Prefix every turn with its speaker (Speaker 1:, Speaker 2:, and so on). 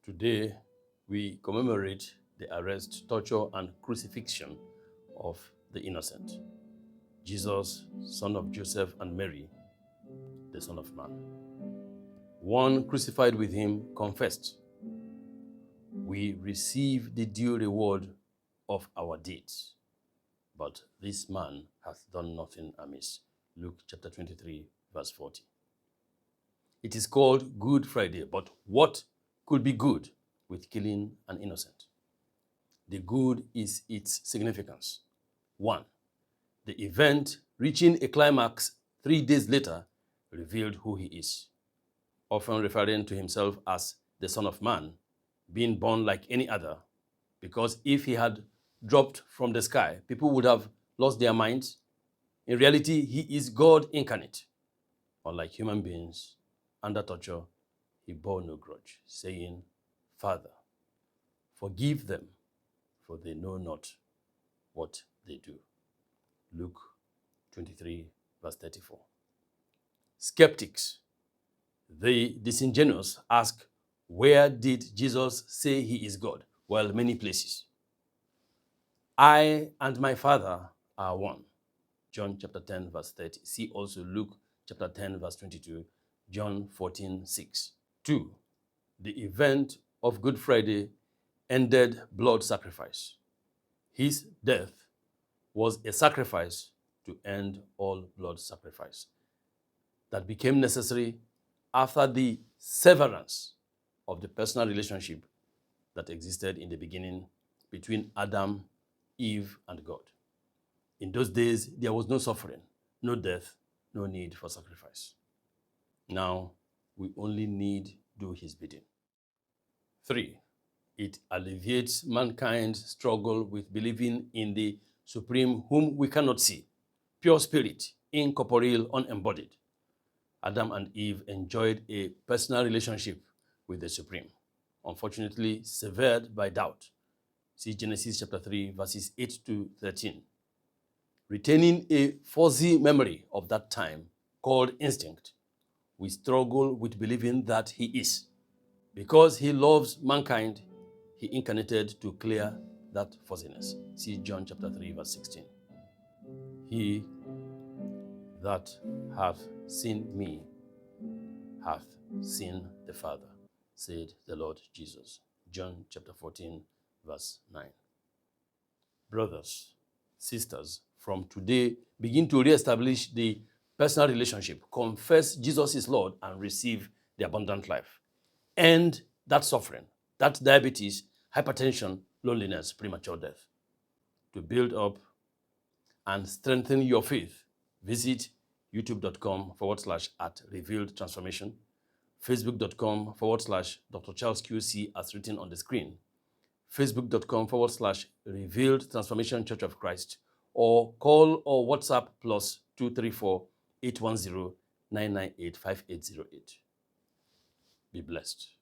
Speaker 1: Today, we commemorate the arrest, torture, and crucifixion of the innocent, Jesus, son of Joseph and Mary, the Son of Man. One crucified with him confessed, "We receive the due reward of our deeds, but this man hath done nothing amiss." Luke chapter 23, verse 40. It is called Good Friday, but what could be good with killing an innocent? The good is its significance. 1. The event, reaching a climax 3 days later, revealed who he is, often referring to himself as the Son of Man, being born like any other, because if he had dropped from the sky, people would have lost their minds. In reality, he is God incarnate. Unlike human beings, under torture, he bore no grudge, saying, "Father, forgive them, for they know not what they do." Luke 23, verse 34. Skeptics, the disingenuous, ask, where did Jesus say he is God? Well, many places. "I and my Father are one." John chapter 10, verse 30. See also Luke chapter 10, verse 22, John 14, 6. 2. The event of Good Friday ended blood sacrifice. His death was a sacrifice to end all blood sacrifice that became necessary after the severance of the personal relationship that existed in the beginning between Adam, Eve, and God. In those days, there was no suffering, no death, no need for sacrifice. Now, we only need do his bidding. 3. It alleviates mankind's struggle with believing in the Supreme whom we cannot see, pure spirit, incorporeal, unembodied. Adam and Eve enjoyed a personal relationship with the Supreme, unfortunately severed by doubt. See Genesis chapter 3, verses 8 to 13. Retaining a fuzzy memory of that time called instinct, we struggle with believing that he is. Because he loves mankind, he incarnated to clear that fuzziness. See John chapter 3, verse 16. "He that hath seen me hath seen the Father," said the Lord Jesus. John chapter 14, verse 9. Brothers, sisters, from today, begin to reestablish the personal relationship. Confess Jesus is Lord and receive the abundant life. End that suffering, that diabetes, hypertension, loneliness, premature death. To build up and strengthen your faith, visit youtube.com/@revealedtransformation, facebook.com/Dr. Charles QC as written on the screen, facebook.com/Revealed Transformation Church of Christ, or call or WhatsApp +234 810 998 5808. Be blessed.